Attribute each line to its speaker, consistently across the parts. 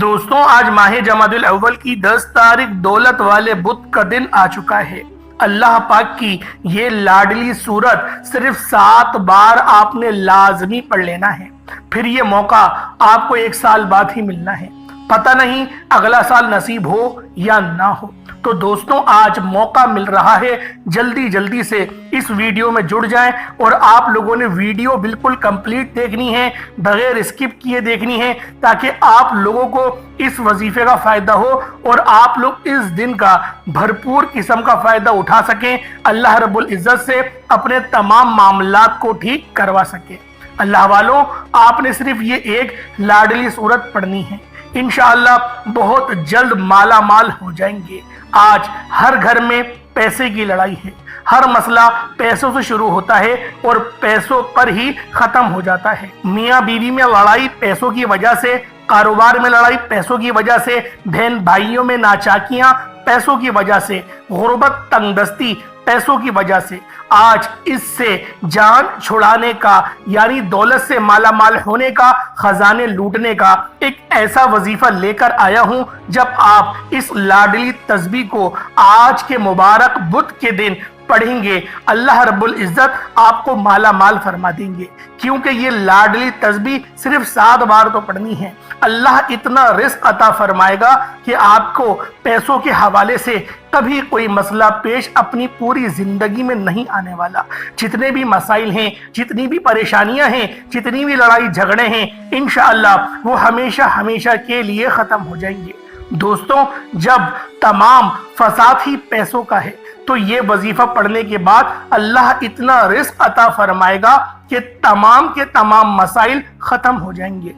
Speaker 1: دوستوں آج ماہ جمادی الاول کی 10 تاریخ دولت والے بدھ کا دن آ چکا ہے۔ اللہ پاک کی یہ لاڈلی سورت صرف 7 بار آپ نے لازمی پڑھ لینا ہے، پھر یہ موقع آپ کو 1 سال بعد ہی ملنا ہے، پتہ نہیں اگلا سال نصیب ہو یا نہ ہو۔ تو دوستوں آج موقع مل رہا ہے، جلدی سے اس ویڈیو میں جڑ جائیں اور آپ لوگوں نے ویڈیو بالکل کمپلیٹ دیکھنی ہے، بغیر اسکپ کیے دیکھنی ہے، تاکہ آپ لوگوں کو اس وظیفے کا فائدہ ہو اور آپ لوگ اس دن کا بھرپور قسم کا فائدہ اٹھا سکیں، اللہ رب العزت سے اپنے تمام معاملات کو ٹھیک کروا سکیں۔ اللہ والوں، آپ نے صرف یہ ایک لاڈلی سورت پڑھنی ہے، انشاءاللہ بہت جلد مالا مال ہو جائیں گے۔ آج ہر گھر میں پیسے کی لڑائی ہے، ہر مسئلہ پیسوں سے شروع ہوتا ہے اور پیسوں پر ہی ختم ہو جاتا ہے۔ میاں بیوی میں لڑائی پیسوں کی وجہ سے، کاروبار میں لڑائی پیسوں کی وجہ سے، بہن بھائیوں میں ناچاکیاں پیسوں کی وجہ سے، غربت تنگ دستی پیسوں کی وجہ سے۔ آج اس سے جان چھڑانے کا، یعنی دولت سے مالا مال ہونے کا، خزانے لوٹنے کا ایک ایسا وظیفہ لے کر آیا ہوں۔ جب آپ اس لاڈلی تسبیح کو آج کے مبارک بدھ کے دن پڑھیں گے، اللہ رب العزت آپ کو مالا مال فرما دیں گے، کیونکہ یہ لاڈلی تسبیح صرف 7 بار تو پڑھنی ہے۔ اللہ اتنا رزق عطا فرمائے گا کہ آپ کو پیسوں کے حوالے سے کبھی کوئی مسئلہ پیش اپنی پوری زندگی میں نہیں آنے والا۔ جتنے بھی مسائل ہیں، جتنی بھی پریشانیاں ہیں، جتنی بھی لڑائی جھگڑے ہیں، انشاءاللہ وہ ہمیشہ کے لیے ختم ہو جائیں گے۔ دوستوں جب تمام فساد ہی پیسوں کا ہے تو یہ وظیفہ پڑھنے کے بعد اللہ اتنا رزق عطا فرمائے گا کہ تمام کے تمام مسائل ختم ہو جائیں گے۔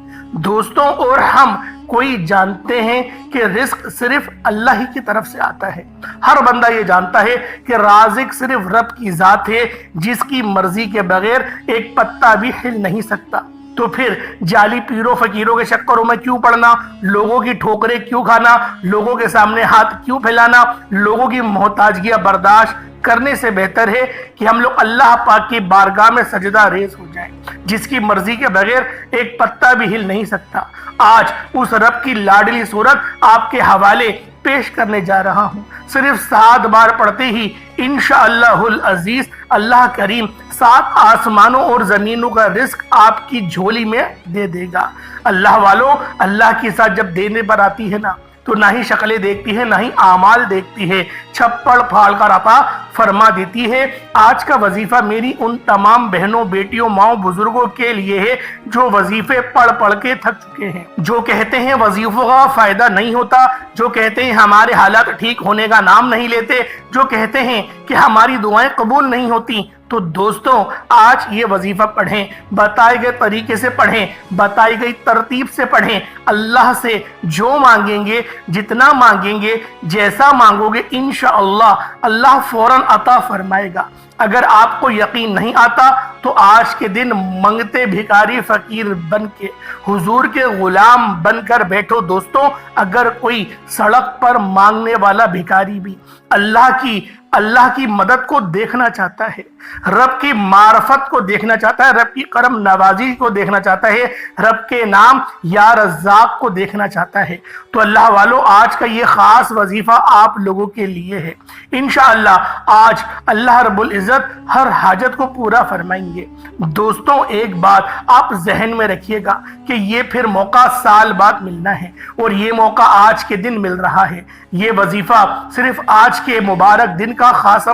Speaker 1: دوستوں اور ہم کوئی جانتے ہیں کہ رزق صرف اللہ ہی کی طرف سے آتا ہے۔ ہر بندہ یہ جانتا ہے کہ رازق صرف رب کی ذات ہے، جس کی مرضی کے بغیر ایک پتا بھی ہل نہیں سکتا۔ تو پھر جعلی پیروں فقیروں کے چکروں میں کیوں پڑنا، لوگوں کی ٹھوکریں کیوں کھانا، لوگوں کے سامنے ہاتھ کیوں پھیلانا، لوگوں کی محتاجگیاں برداشت کرنے سے بہتر ہے کہ ہم لوگ اللہ پاک کی بارگاہ میں سجدہ ریز ہو جائیں، جس کی مرضی کے بغیر ایک پتا بھی ہل نہیں سکتا۔ آج اس رب کی لاڈلی سورت آپ کے حوالے پیش کرنے جا رہا ہوں۔ صرف 7 بار پڑھتے ہی انشاءاللہ العزیز اللہ کریم 7 آسمانوں اور زمینوں کا رزق آپ کی جھولی میں دے دے گا۔ اللہ والوں، اللہ کے ساتھ جب دینے پر آتی ہے نا تو نہ ہی شکلیں دیکھتی ہے، نہ ہی اعمال دیکھتی ہے، چھپڑ پھاڑ کر عطا فرما دیتی ہے۔ آج کا وظیفہ میری ان تمام بہنوں، بیٹیوں، ماؤں، بزرگوں کے لیے ہے جو وظیفے پڑھ کے تھک چکے ہیں، جو کہتے ہیں وظیفوں کا فائدہ نہیں ہوتا، جو کہتے ہیں ہمارے حالات ٹھیک ہونے کا نام نہیں لیتے، جو کہتے ہیں کہ ہماری دعائیں قبول نہیں ہوتی۔ تو دوستوں آج یہ وظیفہ پڑھیں، بتائے گئے طریقے سے پڑھیں، بتائی گئی ترتیب سے پڑھیں۔ اللہ سے جو مانگیں گے، جتنا مانگیں گے، جیسا مانگو گے، انشاءاللہ اللہ فوراً عطا فرمائے گا۔ اگر آپ کو یقین نہیں آتا تو آج کے دن منگتے بھکاری فقیر بن کے حضور کے غلام بن کر بیٹھو۔ دوستوں اگر کوئی سڑک پر مانگنے والا بھکاری بھی اللہ کی مدد کو دیکھنا چاہتا ہے، رب کی معرفت کو دیکھنا چاہتا ہے، رب کی کرم نوازی کو دیکھنا چاہتا ہے، رب کے نام یا رزاق کو دیکھنا چاہتا ہے، تو اللہ والوں آج کا یہ خاص وظیفہ آپ لوگوں کے لیے ہے۔ انشاءاللہ آج اللہ رب العزت ہر حاجت کو پورا فرمائیں گے۔ دوستوں ایک بات آپ ذہن میں رکھیے گا کہ یہ پھر موقع سال بعد ملنا ہے، اور یہ موقع آج کے دن مل رہا ہے۔ یہ وظیفہ صرف آج کے مبارک دن کا خاص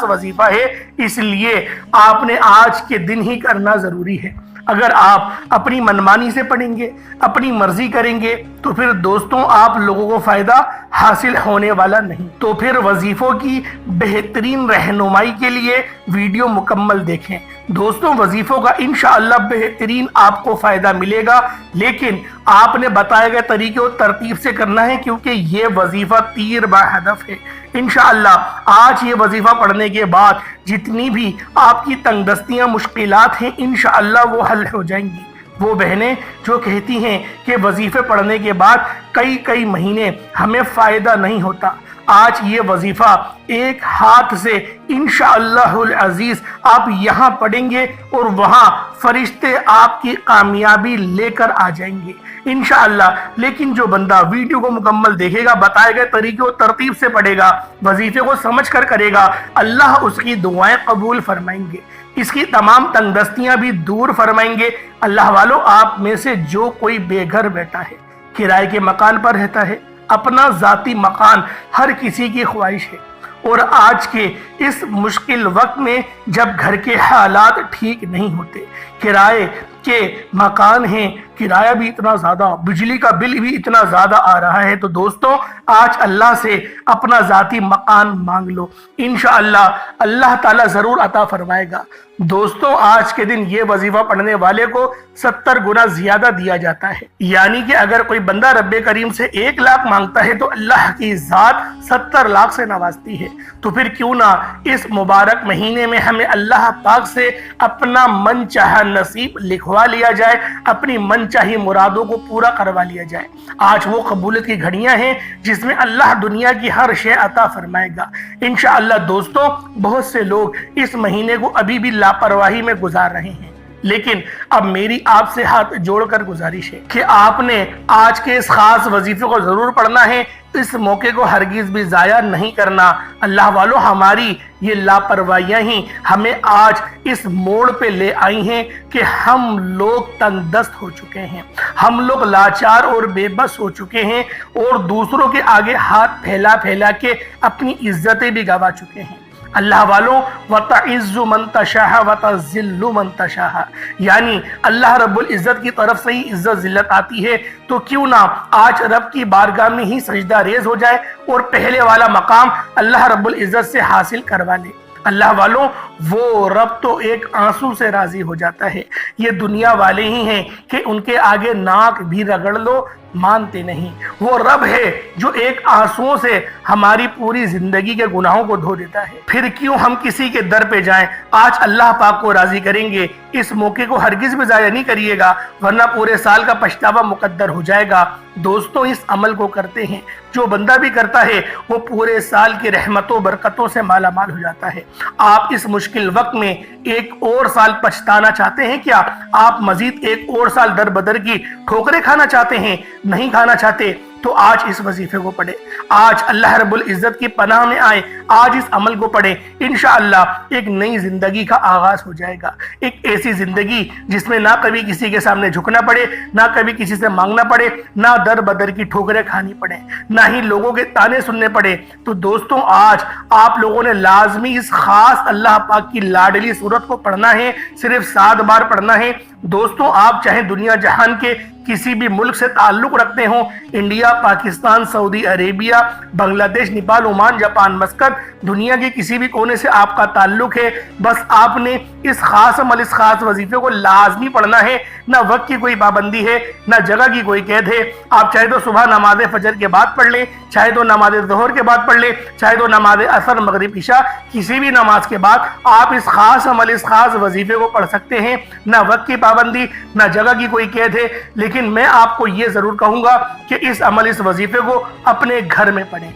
Speaker 1: وظیفہ ہے، اس لیے آپ نے آج کے دن ہی کرنا ضروری ہے۔ اگر آپ اپنی منمانی سے پڑھیں گے، اپنی مرضی کریں گے، تو پھر دوستوں آپ لوگوں کو فائدہ حاصل ہونے والا نہیں۔ تو پھر وظیفوں کی بہترین رہنمائی کے لیے ویڈیو مکمل دیکھیں۔ دوستوں وظیفوں کا انشاءاللہ بہترین آپ کو فائدہ ملے گا، لیکن آپ نے بتائے گئے طریقے اور ترتیب سے کرنا ہے، کیونکہ یہ وظیفہ تیر با ہدف ہے۔ انشاءاللہ آج یہ وظیفہ پڑھنے کے بعد جتنی بھی آپ کی تنگ دستیاں، مشکلات ہیں، انشاءاللہ وہ حل ہو جائیں گی۔ وہ بہنیں جو کہتی ہیں کہ وظیفے پڑھنے کے بعد کئی مہینے ہمیں فائدہ نہیں ہوتا، آج یہ وظیفہ ایک ہاتھ سے انشاءاللہ العزیز آپ یہاں پڑھیں گے اور وہاں فرشتے آپ کی کامیابی لے کر آ جائیں گے انشاءاللہ۔ لیکن جو بندہ ویڈیو کو مکمل دیکھے گا، بتائے گئے طریقے و ترتیب سے پڑھے گا، وظیفے کو سمجھ کر کرے گا، اللہ اس کی دعائیں قبول فرمائیں گے، اس کی تمام تنگ دستیاں بھی دور فرمائیں گے۔ اللہ والو، آپ میں سے جو کوئی بے گھر بیٹھا ہے، کرائے کے مکان پر رہتا ہے، اپنا ذاتی مکان ہر کسی کی خواہش ہے، اور آج کے اس مشکل وقت میں جب گھر کے حالات ٹھیک نہیں ہوتے، کرائے کے مکان ہیں، کرایہ بھی اتنا زیادہ، بجلی کا بل بھی اتنا زیادہ آ رہا ہے، تو دوستوں آج اللہ سے اپنا ذاتی مکان مانگ لو، انشاءاللہ اللہ تعالیٰ ضرور عطا فرمائے گا۔ دوستوں آج کے دن یہ وظیفہ پڑھنے والے کو 70 گنا زیادہ دیا جاتا ہے، یعنی کہ اگر کوئی بندہ رب کریم سے 1 لاکھ مانگتا ہے تو اللہ کی ذات 70 لاکھ سے نوازتی ہے۔ تو پھر کیوں نہ اس مبارک مہینے میں ہمیں اللہ پاک سے اپنا من چاہا نصیب لکھوا لیا جائے، اپنی من چاہی مرادوں کو پورا کروا لیا جائے۔ آج وہ قبولیت کی گھڑیاں ہیں جس میں اللہ دنیا کی ہر شے عطا فرمائے گا انشاءاللہ۔ دوستوں بہت سے لوگ اس مہینے کو ابھی بھی لاپرواہی میں گزار رہے ہیں، لیکن اب میری آپ سے ہاتھ جوڑ کر گزارش ہے کہ آپ نے آج کے اس خاص وظیفے کو ضرور پڑھنا ہے، اس موقع کو ہرگز بھی ضائع نہیں کرنا۔ اللہ والو، ہماری یہ لاپرواہیاں ہی ہمیں آج اس موڑ پہ لے آئی ہیں کہ ہم لوگ تنگ دست ہو چکے ہیں، ہم لوگ لاچار اور بے بس ہو چکے ہیں، اور دوسروں کے آگے ہاتھ پھیلا پھیلا کے اپنی عزتیں بھی گوا چکے ہیں۔ اللہ والوں، وَتَعِزُّ مَن تَشَاءُ وَتَذِلُّ مَن تَشَاءُ، یعنی اللہ رب العزت کی طرف سے ہی عزت ذلت آتی ہے، تو کیوں نہ آج رب کی بارگاہ میں ہی سجدہ ریز ہو جائے اور پہلے والا مقام اللہ رب العزت سے حاصل کروا لے۔ اللہ والوں، وہ رب تو ایک آنسو سے راضی ہو جاتا ہے، یہ دنیا والے ہی ہیں کہ ان کے آگے ناک بھی رگڑ لو مانتے نہیں۔ وہ رب ہے جو ایک آنسوؤں سے ہماری پوری زندگی کے گناہوں کو دھو دیتا ہے، پھر کیوں ہم کسی کے در پہ جائیں۔ آج اللہ پاک کو راضی کریں گے، اس موقع کو ہرگز بھی ضائع نہیں کریے گا، ورنہ پورے سال کا پچھتاوا مقدر ہو جائے گا۔ دوستوں اس عمل کو کرتے ہیں، جو بندہ بھی کرتا ہے وہ پورے سال کی رحمتوں برکتوں سے مالا مال ہو جاتا ہے۔ آپ اس مشکل وقت میں ایک اور سال پچھتانا چاہتے ہیں کیا؟ آپ مزید ایک اور سال در بدر کی ٹھوکریں کھانا چاہتے ہیں؟ نہیں کھانا چاہتے تو آج اس وظیفے کو پڑھیں، آج اللہ رب العزت کی پناہ میں آئیں، آج اس عمل کو پڑھیں، انشاءاللہ ایک نئی زندگی کا آغاز ہو جائے گا، ایک ایسی زندگی جس میں نہ کبھی کسی کے سامنے جھکنا پڑے، نہ کبھی کسی سے مانگنا پڑے، نہ در بدر کی ٹھوکریں کھانی پڑے، نہ ہی لوگوں کے تانے سننے پڑے۔ تو دوستوں آج آپ لوگوں نے لازمی اس خاص اللہ پاک کی لاڈلی سورت کو پڑھنا ہے، صرف 7 بار پڑھنا ہے۔ دوستوں آپ چاہے دنیا جہان کے کسی بھی ملک سے تعلق رکھتے ہوں، انڈیا، پاکستان، سعودی عربیہ، بنگلہ دیش، نیپال، عمان، جاپان، مسقط، دنیا کے کسی بھی کونے سے آپ کا تعلق ہے، بس آپ نے اس خاص عمل، اس خاص وظیفے کو لازمی پڑھنا ہے۔ نہ وقت کی کوئی پابندی ہے، نہ جگہ کی کوئی قید ہے۔ آپ چاہے تو صبح نماز فجر کے بعد پڑھ لیں، چاہے تو نماز ظہر کے بعد پڑھ لیں، چاہے تو نماز عصر، مغرب، عشاء، کسی بھی نماز کے بعد آپ اس خاص عمل، اس خاص وظیفے کو پڑھ سکتے ہیں۔ نہ وقت کی پابندی، نہ جگہ کی کوئی قید ہے، لیکن میں آپ کو یہ ضرور کہوں گا کہ اس عمل، اس وظیفے کو اپنے گھر میں پڑھیں۔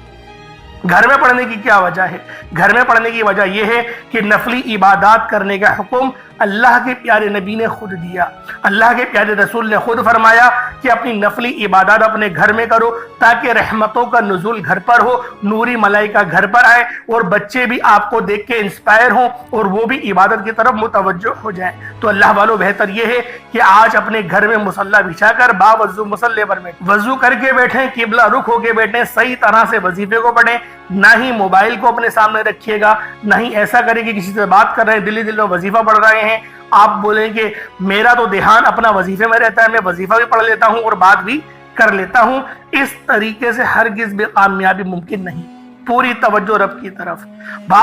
Speaker 1: گھر میں پڑھنے کی کیا وجہ ہے؟ گھر میں پڑھنے کی وجہ یہ ہے کہ نفلی عبادات کرنے کا حکم اللہ کے پیارے نبی نے خود دیا، اللہ کے پیارے رسول نے خود فرمایا کہ اپنی نفلی عبادات اپنے گھر میں کرو تاکہ رحمتوں کا نزول گھر پر ہو، نوری ملائکہ گھر پر آئے اور بچے بھی آپ کو دیکھ کے انسپائر ہوں اور وہ بھی عبادت کی طرف متوجہ ہو جائیں۔ تو اللہ والو بہتر یہ ہے کہ آج اپنے گھر میں مصلی بچھا کر باوضو مصلی پر بیٹھیں، وضو کر کے بیٹھیں، قبلہ رخ ہو کے بیٹھیں، صحیح طرح سے وظیفے کو پڑھیں، نہ ہی موبائل کو اپنے سامنے رکھیے گا، نہ ہی ایسا کریں کہ کسی سے بات کر رہے ہیں، دل میں وظیفہ پڑھ رہے ہیں، آپ بولیں کہ میرا تو دھیان اپنا وظیفے میں رہتا ہے، میں وظیفہ بھی پڑھ لیتا ہوں اور بات بھی کر لیتا ہوں۔ اس طریقے سے ہرگز بھی کامیابی ممکن نہیں۔ پوری توجہ رب کی طرف،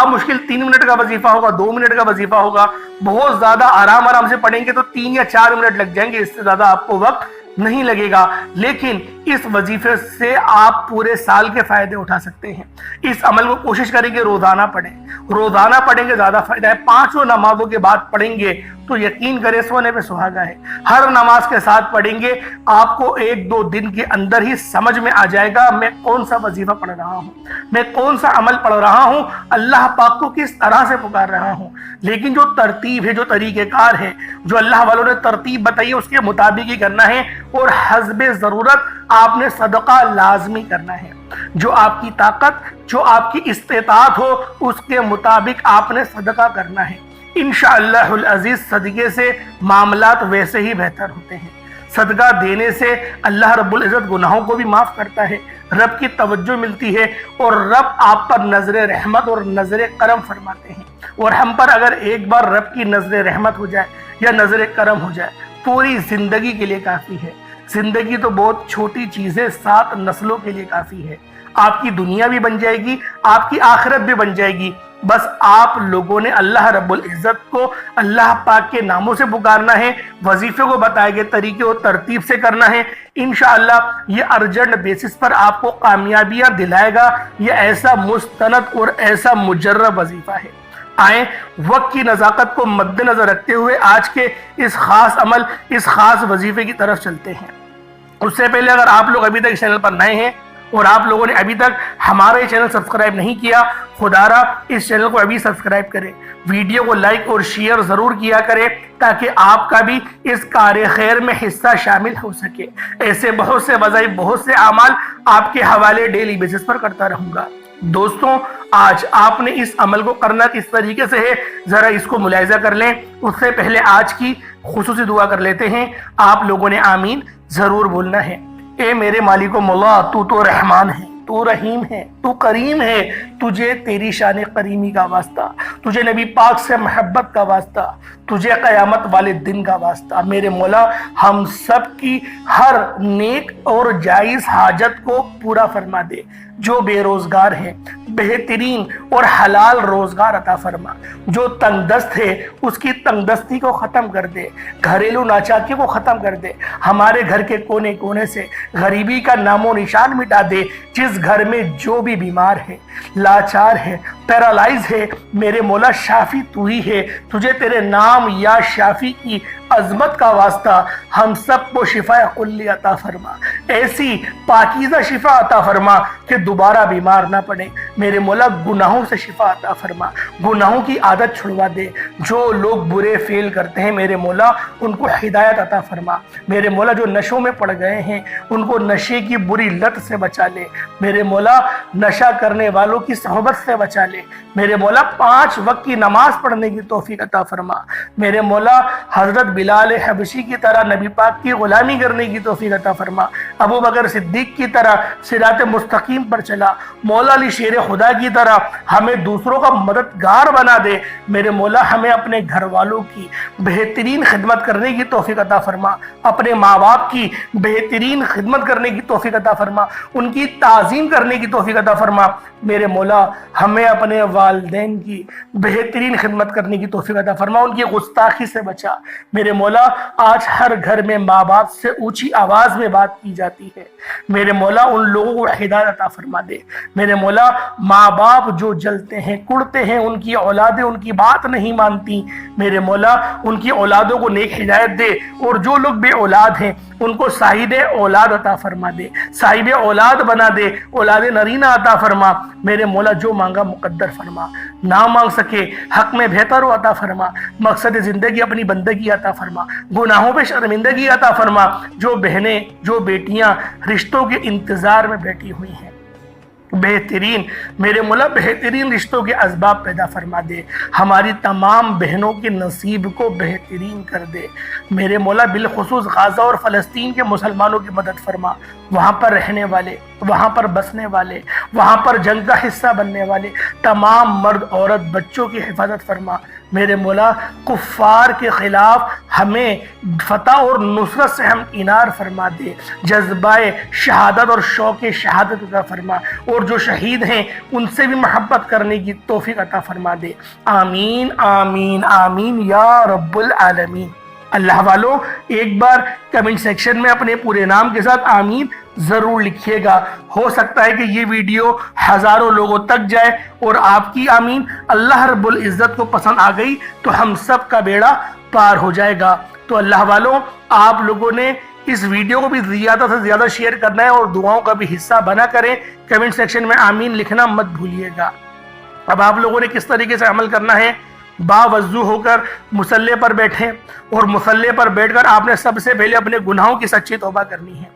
Speaker 1: مشکل 3 منٹ کا وظیفہ ہوگا، 2 منٹ کا وظیفہ ہوگا، بہت زیادہ آرام سے پڑھیں گے تو 3 یا 4 منٹ لگ جائیں گے، اس سے زیادہ آپ کو وقت نہیں لگے گا، لیکن اس وظیفے سے آپ پورے سال کے فائدے اٹھا سکتے ہیں۔ اس عمل کو کوشش کریں کہ روزانہ پڑھیں، روزانہ پڑھیں گے زیادہ فائدہ ہے۔ 5 نمازوں کے بعد پڑھیں گے تو یقین کرے سونے پہ سہاگا ہے۔ ہر نماز کے ساتھ پڑھیں گے، آپ کو 1-2 دن کے اندر ہی سمجھ میں آ جائے گا میں کون سا وظیفہ پڑھ رہا ہوں، میں کون سا عمل پڑھ رہا ہوں، اللہ پاک کو کس طرح سے پکار رہا ہوں۔ لیکن جو ترتیب ہے، جو طریقہ کار ہے، جو اللہ والوں نے ترتیب بتائی ہے، اس کے مطابق ہی کرنا ہے، اور حسب ضرورت آپ نے صدقہ لازمی کرنا ہے۔ جو آپ کی طاقت، جو آپ کی استطاعت ہو، اس کے مطابق آپ نے صدقہ کرنا ہے۔ انشاءاللہ العزیز صدقے سے معاملات ویسے ہی بہتر ہوتے ہیں۔ صدقہ دینے سے اللہ رب العزت گناہوں کو بھی معاف کرتا ہے، رب کی توجہ ملتی ہے، اور رب آپ پر نظر رحمت اور نظر کرم فرماتے ہیں۔ اور ہم پر اگر ایک بار رب کی نظر رحمت ہو جائے یا نظر کرم ہو جائے، پوری زندگی کے لیے کافی ہے۔ زندگی تو بہت چھوٹی چیز ہے، 7 نسلوں کے لیے کافی ہے۔ آپ کی دنیا بھی بن جائے گی، آپ کی آخرت بھی بن جائے گی۔ بس آپ لوگوں نے اللہ رب العزت کو اللہ پاک کے ناموں سے پکارنا ہے، وظیفے کو بتائے گئے طریقے اور ترتیب سے کرنا ہے۔ انشاءاللہ یہ ارجنٹ بیسس پر آپ کو کامیابیاں دلائے گا۔ یہ ایسا مستند اور ایسا مجرب وظیفہ ہے۔ آئیں وقت کی نزاکت کو مد نظر رکھتے ہوئے آج کے اس خاص عمل، اس خاص وظیفے کی طرف چلتے ہیں۔ اس سے پہلے اگر آپ لوگ ابھی تک اس چینل پر نئے ہیں اور آپ لوگوں نے ابھی تک ہمارا یہ چینل سبسکرائب نہیں کیا، خدا را اس چینل کو ابھی سبسکرائب کریں، ویڈیو کو لائک اور شیئر ضرور کیا کریں تاکہ آپ کا بھی اس کار خیر میں حصہ شامل ہو سکے۔ ایسے بہت سے وظائف، بہت سے اعمال آپ کے حوالے ڈیلی بیسس پر کرتا رہوں گا۔ دوستوں، آج آپ نے اس عمل کو کرنا کس طریقے سے ہے، ذرا اس کو ملاحظہ کر لیں۔ اس سے پہلے آج کی خصوصی دعا کر لیتے ہیں۔ آپ لوگوں نے آمین ضرور بولنا ہے۔ اے میرے مالک و مولا، تو رحمان ہے، تو رحیم ہے، تو کریم ہے، تجھے تیری شان کریمی کا واسطہ، تجھے نبی پاک سے محبت کا واسطہ، تجھے قیامت والے دن کا واسطہ۔ میرے مولا، ہم سب کی ہر نیک اور جائز حاجت کو پورا فرما دے۔ جو بے روزگار ہے، بہترین اور حلال روزگار عطا فرما۔ جو تنگ دست ہے، اس کی تنگ دستی کو ختم کر دے، گھریلو ناچاکی کو ختم کر دے۔ ہمارے گھر کے کونے کونے سے غریبی کا نام و نشان مٹا دے۔ جس گھر میں جو بھی بیمار ہے، لاچار ہے، پیرالائز ہے، میرے مولا شافی تو ہی ہے۔ تجھے تیرے نام یا شافی کی عظمت کا واسطہ ہم سب کو شفا کلی عطا فرما۔ ایسی پاکیزہ شفا عطا فرما کہ دوبارہ بیمار نہ پڑے۔ میرے مولا گناہوں سے شفا عطا فرما، گناہوں کی عادت چھڑوا دے۔ جو لوگ برے فعل کرتے ہیں میرے مولا ان کو ہدایت عطا فرما۔ میرے مولا جو نشوں میں پڑ گئے ہیں ان کو نشے کی بری لت سے بچا لے۔ میرے مولا نشہ کرنے والوں کی صحبت سے بچا لے۔ میرے مولا 5 وقت کی نماز پڑھنے کی توفیق عطا فرما۔ میرے مولا حضرت بلال حبشی کی طرح نبی پاک کی غلامی کرنے کی توفیق عطا فرما۔ ابو بکر صدیق کی طرح صراط مستقیم پر چلا۔ مولا علی شیر خدا کی طرح ہمیں دوسروں کا مددگار بنا دے۔ میرے مولا ہمیں اپنے گھر والوں کی بہترین خدمت کرنے کی توفیق عطا فرما، اپنے ماں باپ کی بہترین خدمت کرنے کی توفیق عطا فرما، ان کی تعظیم کرنے کی توفیق عطا فرما۔ میرے مولا ہمیں اپنے والدین کی بہترین خدمت کرنے کی توفیق عطا فرما، ان کی گستاخی سے بچا۔ میرے مولا آج ہر گھر میں ماں باپ سے اونچی آواز میں بات کی جاتی ہے۔ میرے مولا ان لوگوں کو ہدایت عطا فرما دے۔ میرے مولا ماں باپ جو جلتے ہیں، کڑتے ہیں، ان کی اولادیں ان کی بات نہیں مانتی، میرے مولا ان کی اولادوں کو نیک ہدایت دے۔ اور جو لوگ بے اولاد ہیں ان کو صاحب اولاد عطا فرما دے، صاحب اولاد بنا دے، اولاد نرینہ عطا فرما۔ میرے مولا جو مانگا مقدر فرما، نہ مانگ سکے حق میں بہتر و عطا فرما۔ مقصد زندگی اپنی بندگی عطا فرما، گناہوں پہ شرمندگی عطا فرما۔ جو بہنیں، جو بیٹیاں رشتوں کے انتظار میں بیٹھی ہوئی ہیں، بہترین میرے مولا بہترین رشتوں کے اسباب پیدا فرما دے۔ ہماری تمام بہنوں کے نصیب کو بہترین کر دے۔ میرے مولا بالخصوص غزہ اور فلسطین کے مسلمانوں کی مدد فرما۔ وہاں پر رہنے والے، وہاں پر بسنے والے، وہاں پر جنگ کا حصہ بننے والے تمام مرد عورت بچوں کی حفاظت فرما۔ میرے مولا کفار کے خلاف ہمیں فتح اور نصرت سے ہم انار فرما دے۔ جذبہ شہادت اور شوق شہادت عطا فرما، اور جو شہید ہیں ان سے بھی محبت کرنے کی توفیق عطا فرما دے۔ آمین آمین آمین یا رب العالمین۔ اللہ والوں ایک بار کمنٹ سیکشن میں اپنے پورے نام کے ساتھ آمین ضرور لکھیے گا۔ ہو سکتا ہے کہ یہ ویڈیو ہزاروں لوگوں تک جائے اور آپ کی آمین اللہ رب العزت کو پسند آ گئی تو ہم سب کا بیڑا پار ہو جائے گا۔ تو اللہ والوں، آپ لوگوں نے اس ویڈیو کو بھی زیادہ سے زیادہ شیئر کرنا ہے اور دعاؤں کا بھی حصہ بنا کریں۔ کمنٹ سیکشن میں آمین لکھنا مت بھولیے گا۔ اب آپ لوگوں نے کس طریقے سے عمل کرنا ہے؟ باوضو ہو کر مصلی پر بیٹھیں اور مصلی پر بیٹھ کر آپ نے سب سے پہلے اپنے گناہوں کی سچی توبہ کرنی ہے۔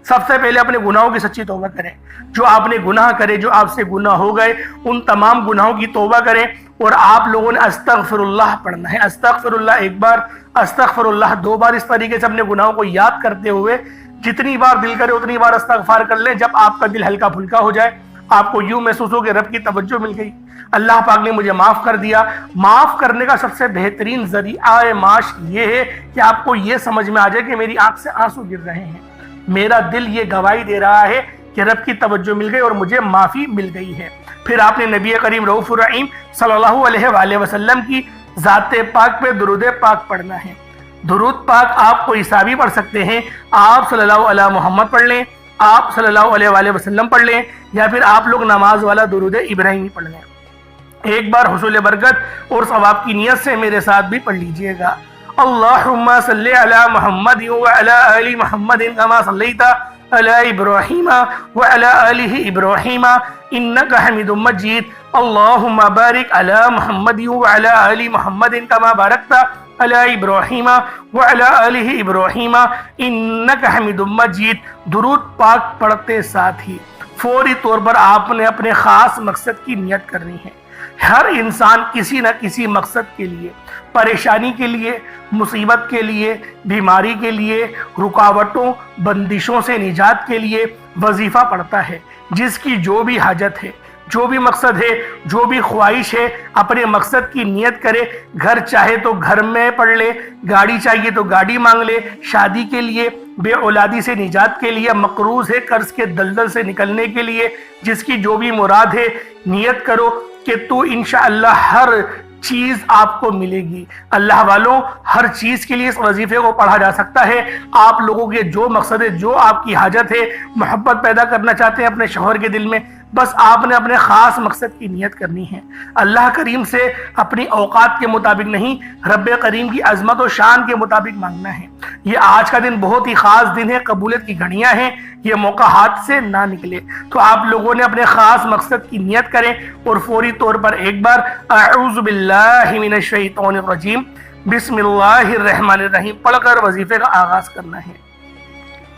Speaker 1: سب سے پہلے اپنے گناہوں کی سچی توبہ کریں۔ جو آپ نے گناہ کرے، جو آپ سے گناہ ہو گئے، ان تمام گناہوں کی توبہ کریں اور آپ لوگوں نے استغفر اللہ پڑھنا ہے۔ استغفر اللہ ایک بار، استغفر اللہ 2 بار، اس طریقے سے اپنے گناہوں کو یاد کرتے ہوئے جتنی بار دل کرے اتنی بار استغفار کر لیں۔ جب آپ کا دل ہلکا پھلکا ہو جائے، آپ کو یوں محسوس ہو کہ رب کی توجہ مل گئی، اللہ پاک نے مجھے معاف کر دیا۔ معاف کرنے کا سب سے بہترین ذریعہ معاش یہ ہے کہ آپ کو یہ سمجھ میں آ جائے کہ میری آنکھ سے آنسو گر رہے ہیں، میرا دل یہ گواہی دے رہا ہے کہ رب کی توجہ مل گئی اور مجھے معافی مل گئی ہے۔ پھر آپ نے نبی کریم رؤوف الرحیم صلی اللہ علیہ وآلہ وسلم کی ذات پاک پہ درود پاک پڑھنا ہے۔ درود پاک آپ کو حسابی پڑھ سکتے ہیں، آپ صلی اللہ علیہ محمد پڑھ لیں، آپ صلی اللہ علیہ وآلہ وسلم پڑھ لیں، یا پھر آپ لوگ نماز والا درود ابراہیمی پڑھ لیں۔ ایک بار حصول برکت اور ثواب کی نیت سے میرے ساتھ بھی پڑھ لیجئے گا۔ اللہم صلی علی محمد وعلی آل محمد کما صلیت علی ابراہیم وعلی آل ابراہیم انک حمید مجید۔ اللہم بارک علی محمد وعلی آل محمد کما بارکت علی ابراہیم وعلی آل ابراہیم انک حمید مجید۔ درود پاک پڑھتے ساتھ ہی فوری طور پر آپ نے اپنے خاص مقصد کی نیت کرنی ہے۔ ہر انسان کسی نہ کسی مقصد کے لیے، پریشانی کے لیے، مصیبت کے لیے، بیماری کے لیے، رکاوٹوں بندشوں سے نجات کے لیے وظیفہ پڑھتا ہے۔ جس کی جو بھی حاجت ہے، جو بھی مقصد ہے، جو بھی خواہش ہے، اپنے مقصد کی نیت کرے۔ گھر چاہے تو گھر میں پڑھ لے، گاڑی چاہیے تو گاڑی مانگ لے، شادی کے لیے، بے اولادی سے نجات کے لیے، مقروض ہے قرض کے دلدل سے نکلنے کے لیے، جس کی جو بھی مراد ہے نیت کرو کہ تو انشاءاللہ ہر چیز آپ کو ملے گی۔ اللہ والوں، ہر چیز کے لیے اس وظیفے کو پڑھا جا سکتا ہے۔ آپ لوگوں کے جو مقصد ہے، جو آپ کی حاجت ہے، محبت پیدا کرنا چاہتے ہیں اپنے شوہر کے دل میں، بس آپ نے اپنے خاص مقصد کی نیت کرنی ہے۔ اللہ کریم سے اپنی اوقات کے مطابق نہیں، رب کریم کی عظمت و شان کے مطابق مانگنا ہے۔ یہ آج کا دن بہت ہی خاص دن ہے، قبولیت کی گھڑیاں ہیں، یہ موقع ہاتھ سے نہ نکلے۔ تو آپ لوگوں نے اپنے خاص مقصد کی نیت کریں اور فوری طور پر ایک بار اعوذ باللہ من الشیطان الرجیم بسم اللہ الرحمن الرحیم پڑھ کر وظیفے کا آغاز کرنا ہے۔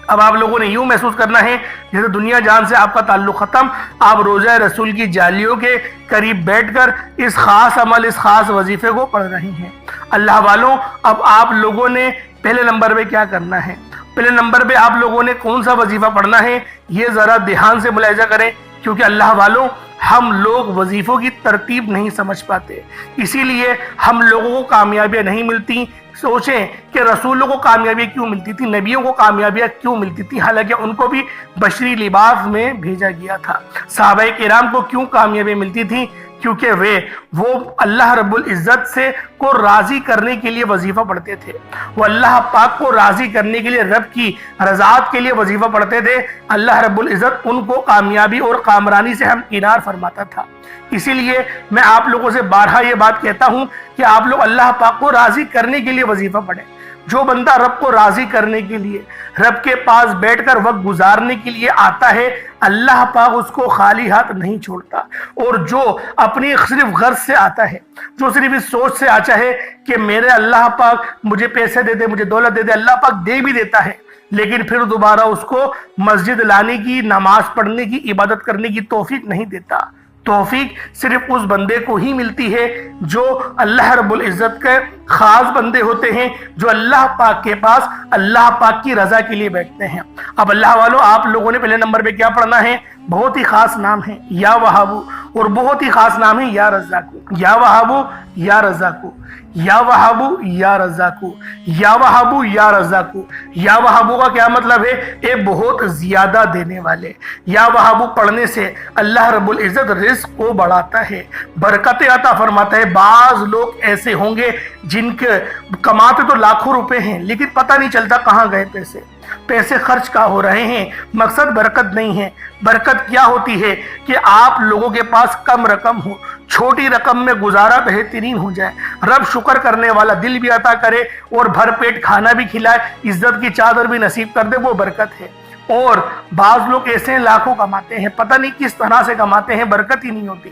Speaker 1: اب آپ لوگوں نے یوں محسوس کرنا ہے جیسے دنیا جان سے آپ کا تعلق ختم، آپ روضہ رسول کی جالیوں کے قریب بیٹھ کر اس خاص عمل، اس خاص وظیفے کو پڑھ رہے ہیں۔ اللہ والوں، اب آپ لوگوں نے پہلے نمبر پہ کیا کرنا ہے؟ پہلے نمبر پہ آپ لوگوں نے کون سا وظیفہ پڑھنا ہے یہ ذرا دھیان سے ملاحظہ کریں، کیونکہ اللہ والوں ہم لوگ وظیفوں کی ترتیب نہیں سمجھ پاتے، اسی لیے ہم لوگوں کو کامیابیاں نہیں ملتی۔ سوچیں کہ رسولوں کو کامیابیاں کیوں ملتی تھی، نبیوں کو کامیابیاں کیوں ملتی تھی، حالانکہ ان کو بھی بشری لباس میں بھیجا گیا تھا۔ صحابہ کرام کو کیوں کامیابیاں ملتی تھی؟ کیونکہ وہ اللہ رب العزت سے کو راضی کرنے کے لیے وظیفہ پڑھتے تھے، وہ اللہ پاک کو راضی کرنے کے لیے، رب کی رضاعت کے لیے وظیفہ پڑھتے تھے۔ اللہ رب العزت ان کو کامیابی اور کامرانی سے ہمکنار فرماتا تھا۔ اسی لیے میں آپ لوگوں سے بارہا یہ بات کہتا ہوں کہ آپ لوگ اللہ پاک کو راضی کرنے کے لیے وظیفہ پڑھیں۔ جو بندہ رب کو راضی کرنے کے لیے، رب کے پاس بیٹھ کر وقت گزارنے کے لیے آتا ہے، اللہ پاک اس کو خالی ہاتھ نہیں چھوڑتا۔ اور جو اپنی صرف غرض سے آتا ہے، جو صرف اس سوچ سے آتا ہے کہ میرے اللہ پاک مجھے پیسے دے دے، مجھے دولت دے دے، اللہ پاک دے بھی دیتا ہے، لیکن پھر دوبارہ اس کو مسجد لانے کی، نماز پڑھنے کی، عبادت کرنے کی توفیق نہیں دیتا۔ توفیق صرف اس بندے کو ہی ملتی ہے جو اللہ رب العزت کے خاص بندے ہوتے ہیں، جو اللہ پاک کے پاس اللہ پاک کی رضا کے لیے بیٹھتے ہیں۔ اب اللہ والوں، آپ لوگوں نے پہلے نمبر پہ کیا پڑھنا ہے؟ بہت ہی خاص نام ہے یا وہابو، اور بہت ہی خاص نام ہے یا رزاقو۔ یا وہابو یا رزاقو، یا وہابو یا رزاقو، یا وہابو یا رزاقو۔ یا وہابو کا کیا مطلب ہے؟ اے بہت زیادہ دینے والے۔ یا وہابو پڑھنے سے اللہ رب العزت رزق کو بڑھاتا ہے، برکت عطا فرماتا ہے۔ بعض لوگ ایسے ہوں گے جن کے کماتے تو لاکھوں روپے ہیں لیکن پتہ نہیں چلتا کہاں گئے پیسے۔ پیسے خرچ کا ہو رہے ہیں، مقصد برکت نہیں ہے۔ برکت کیا ہوتی ہے کہ آپ لوگوں کے پاس کم رقم ہو، چھوٹی رقم میں گزارا بہترین ہو جائے، رب شکر کرنے والا دل بھی عطا کرے اور بھر پیٹ کھانا بھی کھلائے، عزت کی چادر بھی نصیب کر دے، وہ برکت ہے۔ اور بعض لوگ ایسے ہیں لاکھوں کماتے ہیں، پتہ نہیں کس طرح سے کماتے ہیں، برکت ہی نہیں ہوتی،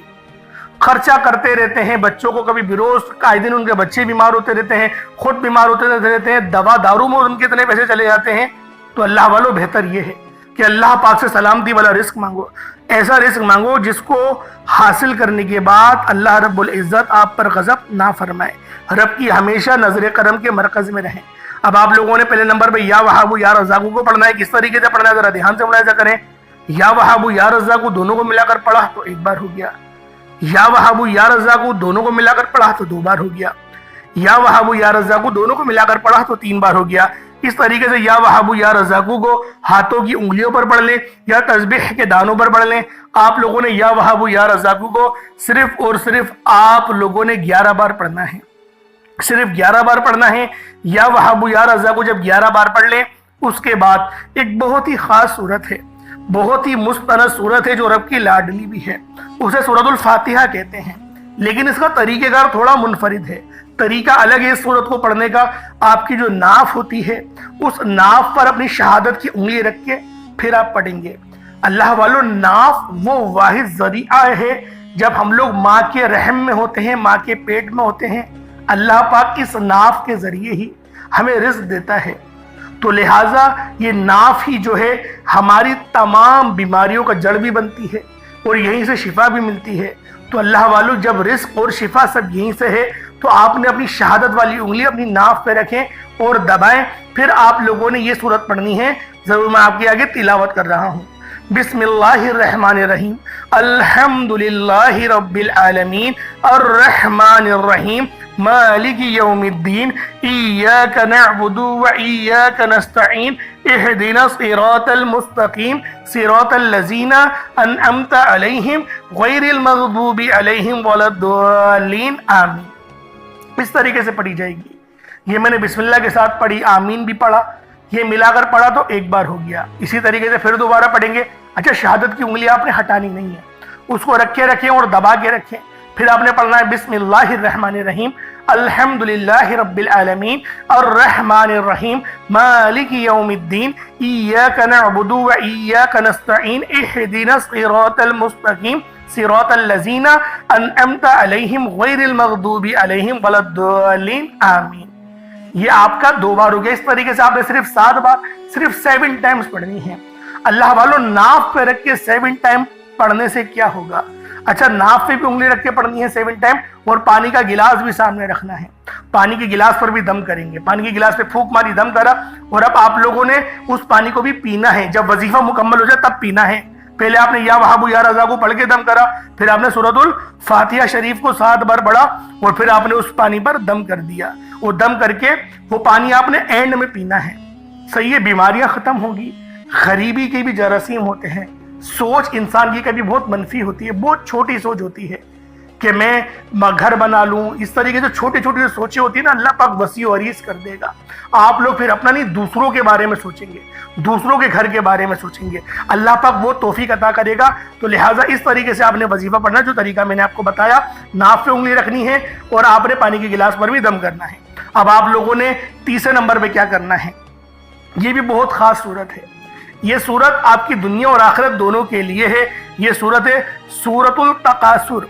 Speaker 1: خرچہ کرتے رہتے ہیں، بچوں کو کبھی بروز آئے دن ان کے بچے بیمار ہوتے رہتے ہیں، خود بیمار ہوتے رہتے ہیں، دوا دارو میں ان کے اتنے پیسے چلے جاتے ہیں۔ تو اللہ والوں بہتر یہ ہے کہ اللہ پاک سے سلامتی والا رزق مانگو، ایسا رزق مانگو جس کو حاصل کرنے کے بعد اللہ رب العزت آپ پر غضب نہ فرمائے، رب کی ہمیشہ نظر کرم کے مرکز میں رہیں۔ اب آپ لوگوں نے پہلے نمبر پہ یا وہاب یا رزاق کو پڑھنا ہے، کس طریقے سے پڑھنا ہے ذرا دھیان سے ملاحظہ کریں۔ یا وہاب یا رزاق دونوں کو ملا کر پڑھا تو ایک بار ہو گیا، یا وہاب یا رزاق دونوں کو ملا کر پڑھا تو دو بار ہو گیا، یا وہاب یا رزاق دونوں کو ملا کر پڑھا تو تین بار ہو گیا۔ اس طریقے سے یا وہاب یا رزاق کو ہاتھوں کی انگلیوں پر پڑھ لیں یا تسبیح کے دانوں پر پڑھ لیں۔ آپ لوگوں نے یا وہاب یا رزاق کو صرف اور صرف آپ لوگوں نے 11 بار پڑھنا ہے، صرف 11 بار پڑھنا ہے۔ یا وہاب یا رزاق کو جب 11 بار پڑھ لیں، اس کے بعد ایک بہت ہی خاص صورت ہے، بہت ہی مستند صورت ہے جو رب کی لاڈلی بھی ہے، اسے سورۃ الفاتحہ کہتے ہیں، لیکن اس کا طریقہ کار تھوڑا منفرد ہے، طریقہ الگ ہے اس سورت کو پڑھنے کا۔ آپ کی جو ناف ہوتی ہے اس ناف پر اپنی شہادت کی انگلی رکھ کے پھر آپ پڑھیں گے۔ اللہ والو، ناف وہ واحد ذریعہ ہے جب ہم لوگ ماں کے رحم میں ہوتے ہیں، ماں کے پیٹ میں ہوتے ہیں، اللہ پاک اس ناف کے ذریعے ہی ہمیں رزق دیتا ہے۔ تو لہٰذا یہ ناف ہی جو ہے ہماری تمام بیماریوں کا جڑ بھی بنتی ہے اور یہیں سے شفا بھی ملتی ہے۔ تو اللہ والو، جب رزق اور شفا سب یہیں سے ہے تو آپ نے اپنی شہادت والی انگلی اپنی ناف پہ رکھیں اور دبائیں، پھر آپ لوگوں نے یہ سورت پڑھنی ہے، ضرور میں آپ کے آگے تلاوت کر رہا ہوں۔ بسم اللہ الرحمن الرحیم، الحمدللہ رب العالمین، الرحمن الرحیم، مالک یوم الدین، ایاک نعبد و ایاک نستعین، اہدنا الصراط المستقیم، صراط الذین انعمت علیہم غیر المغضوب علیہم ولا الضالین، آمین۔ اس طریقے سے پڑھی جائے گی۔ یہ میں نے بسم اللہ کے ساتھ پڑھی، آمین بھی پڑھا، یہ ملا کر پڑھا تو ایک بار ہو گیا۔ اسی طریقے سے پھر دوبارہ پڑھیں گے۔ اچھا، شہادت کی انگلی آپ نے ہٹانی نہیں ہے، اس کو رکھیں اور دبا کے رکھیں۔ پھر آپ نے پڑھنا ہے بسم اللہ الرحمن الرحیم، الحمدللہ رب العالمین، الرحمن الرحیم، مالک یوم الدین، ایاک نعبد و ایاک نستعین، اہدنا الصراط المستقیم، صراط الذین انعمت علیہم غیر المغضوب علیہم ولا الضالین، آمین۔ یہ آپ کا 2 بار ہو گیا۔ اس طریقے سے آپ نے صرف 7 بار، صرف 7 ٹائمز پڑھنی ہے۔ اللہ والوں، ناف پہ رکھ کے 7 ٹائم پڑھنے سے کیا ہوگا؟ اچھا، ناف پہ بھی انگلی رکھ کے پڑھنی ہے 7 ٹائم، اور پانی کا گلاس بھی سامنے رکھنا ہے، پانی کے گلاس پر بھی دم کریں گے۔ پانی کے گلاس پہ پھونک ماری، دم کرا، اور اب آپ لوگوں نے اس پانی کو بھی پینا ہے۔ جب وظیفہ مکمل ہو جائے تب پینا ہے۔ پہلے آپ نے یا وہاب یا رزاق کو پڑھ کے دم کرا، پھر آپ نے سورۃ الفاتحہ شریف کو 7 بار پڑھا، اور پھر آپ نے اس پانی پر دم کر دیا۔ وہ دم کر کے وہ پانی آپ نے اینڈ میں پینا ہے۔ صحیح ہے، بیماریاں ختم ہوگی، غریبی کے بھی جراثیم ہوتے ہیں، سوچ انسان کی کبھی بہت منفی ہوتی ہے، بہت چھوٹی سوچ ہوتی ہے کہ میں گھر بنا لوں، اس طریقے سے چھوٹی چھوٹی جو سوچیں ہوتی ہیں نا، اللہ پاک وسیع و عریض کر دے گا۔ آپ لوگ پھر اپنا نہیں، دوسروں کے بارے میں سوچیں گے، دوسروں کے گھر کے بارے میں سوچیں گے، اللہ پاک وہ توفیق عطا کرے گا۔ تو لہٰذا اس طریقے سے آپ نے وظیفہ پڑھنا، جو طریقہ میں نے آپ کو بتایا، ناف پہ انگلی رکھنی ہے اور آپ نے پانی کے گلاس پر بھی دم کرنا ہے۔ اب آپ لوگوں نے تیسرے نمبر پہ کیا کرنا ہے؟ یہ بھی بہت خاص صورت ہے، یہ صورت آپ کی دنیا اور آخرت دونوں کے لیے ہے۔ یہ صورت ہے سورۃ التکاثر۔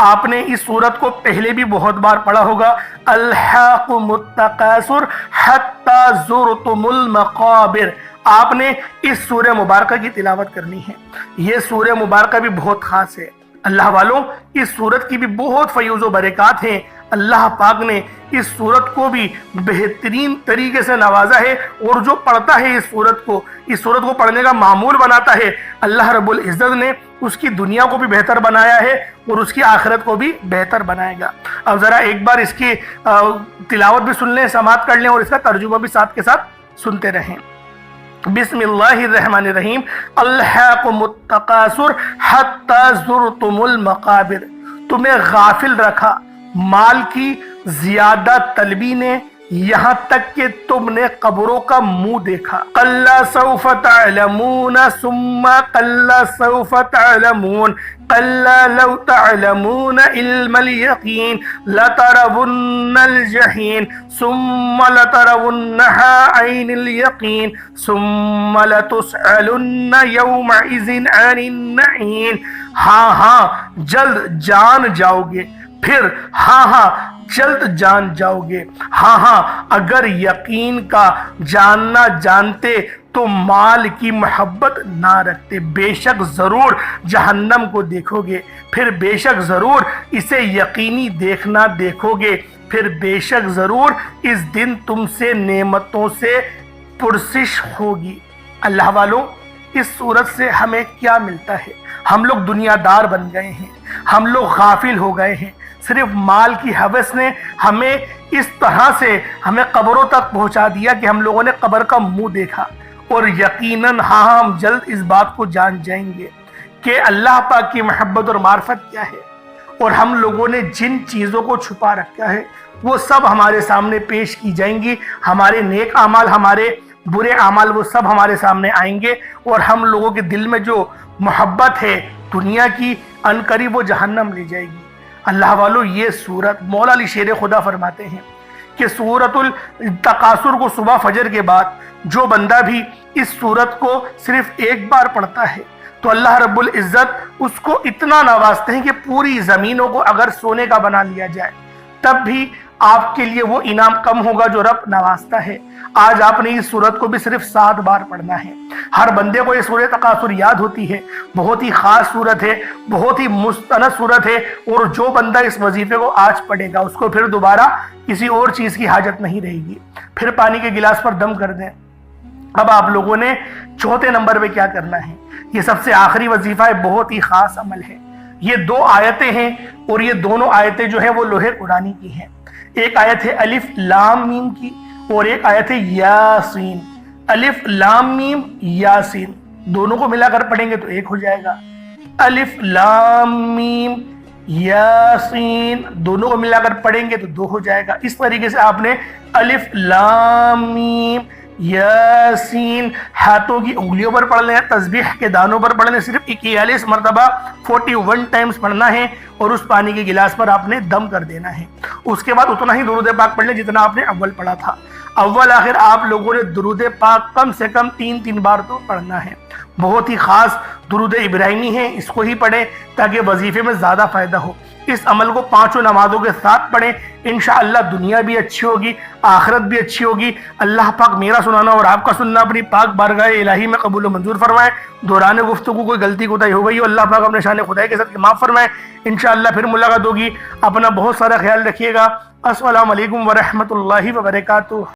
Speaker 1: آپ نے اس صورت کو پہلے بھی بہت بار پڑھا ہوگا، الہاکم التکاثر حتی زرتم المقابر۔ آپ نے اس سورہ مبارکہ کی تلاوت کرنی ہے۔ یہ سورہ مبارکہ بھی بہت خاص ہے۔ اللہ والوں، اس سورت کی بھی بہت فیوز و برکات ہیں۔ اللہ پاک نے اس سورت کو بھی بہترین طریقے سے نوازا ہے، اور جو پڑھتا ہے اس سورت کو پڑھنے کا معمول بناتا ہے، اللہ رب العزت نے اس کی دنیا کو بھی بہتر بنایا ہے اور اس کی آخرت کو بھی بہتر بنائے گا۔ اب ذرا ایک بار اس کی تلاوت بھی سن لیں، سماعت کر لیں، اور اس کا ترجمہ بھی ساتھ کے ساتھ سنتے رہیں۔ بسم اللہ الرحمن الرحیم، الہاکم التکاثر حتی زرتم المقابر۔ تمہیں غافل رکھا مال کی زیادہ طلبی نے، یہاں تک کہ تم نے قبروں کا منہ دیکھا. کلا سوف تعلمون ثم کلا سوف تعلمون کلا لو تعلمون علم الیقین لترون الجحیم ثم لترونها عین الیقین ثم لتسألن یومئذ عن النعیم. ہاں جلد جان جاؤ گے، پھر ہاں جلد جان جاؤ گے. ہاں اگر یقین کا جاننا جانتے تو مال کی محبت نہ رکھتے. بے شک ضرور جہنم کو دیکھو گے، پھر بے شک ضرور اسے یقینی دیکھنا دیکھو گے، پھر بے شک ضرور اس دن تم سے نعمتوں سے پرسش ہوگی. اللہ والوں، اس صورت سے ہمیں کیا ملتا ہے؟ ہم لوگ دنیا دار بن گئے ہیں، ہم لوگ غافل ہو گئے ہیں. صرف مال کی ہوس نے ہمیں اس طرح سے ہمیں قبروں تک پہنچا دیا کہ ہم لوگوں نے قبر کا منہ دیکھا. اور یقیناً ہم جلد اس بات کو جان جائیں گے کہ اللہ پاک کی محبت اور معرفت کیا ہے، اور ہم لوگوں نے جن چیزوں کو چھپا رکھا ہے وہ سب ہمارے سامنے پیش کی جائیں گی. ہمارے نیک اعمال، ہمارے برے اعمال، وہ سب ہمارے سامنے آئیں گے. اور ہم لوگوں کے دل میں جو محبت ہے دنیا کی، ان قریب وہ جہنم لے جائے گی. اللہ والو، یہ سورت مولا علی شیر خدا فرماتے ہیں کہ سورت التکاثر کو صبح فجر کے بعد جو بندہ بھی اس سورت کو صرف ایک بار پڑھتا ہے تو اللہ رب العزت اس کو اتنا نوازتے ہیں کہ پوری زمینوں کو اگر سونے کا بنا لیا جائے تب بھی آپ کے لیے وہ انعام کم ہوگا جو رب نوازتا ہے. آج آپ نے اس سورت کو بھی صرف 7 بار پڑھنا ہے. ہر بندے کو یہ سورۃ تکاثر یاد ہوتی ہے، بہت ہی خاص سورت ہے، بہت ہی مستند سورت ہے. اور جو بندہ اس وظیفے کو آج پڑھے گا اس کو پھر دوبارہ کسی اور چیز کی حاجت نہیں رہے گی. پھر پانی کے گلاس پر دم کر دیں. اب آپ لوگوں نے چوتھے نمبر پہ کیا کرنا ہے؟ یہ سب سے آخری وظیفہ ہے، بہت ہی خاص عمل ہے. یہ 2 آیتیں ہیں اور یہ دونوں آیتیں جو ہیں وہ لوح قرآنی کی ہیں. ایک آیت ہے الف لام میم کی اور ایک آیت ہے یاسین. الف لام میم یاسین دونوں کو ملا کر پڑھیں گے تو ایک ہو جائے گا. الف لام میم یاسین دونوں کو ملا کر پڑھیں گے تو 2 ہو جائے گا. اس طریقے سے آپ نے الف لام میم یاسین ہاتھوں کی انگلیوں پر پڑھ لیں، تسبیح کے دانوں پر پڑھ لیں. صرف 41 مرتبہ 41 ٹائمز پڑھنا ہے اور اس پانی کے گلاس پر آپ نے دم کر دینا ہے. اس کے بعد اتنا ہی درود پاک پڑھ لیں جتنا آپ نے اول پڑھا تھا. اول آخر آپ لوگوں نے درود پاک کم سے کم 3 بار تو پڑھنا ہے. بہت ہی خاص درود ابراہیمی ہے، اس کو ہی پڑھیں تاکہ وظیفے میں زیادہ فائدہ ہو. اس عمل کو 5 نمازوں کے ساتھ پڑھیں، انشاءاللہ دنیا بھی اچھی ہوگی، آخرت بھی اچھی ہوگی. اللہ پاک میرا سنانا اور آپ کا سننا اپنی پاک بارگاہ الہی میں قبول و منظور فرمائے. دوران گفتگو کوئی غلطی کوتاہی ہو گئی ہو اللہ پاک اپنے شان خدائی کے ساتھ معاف فرمائے. انشاءاللہ پھر ملاقات ہوگی. اپنا بہت سارا خیال رکھیے گا. السلام علیکم ورحمۃ اللہ وبرکاتہ.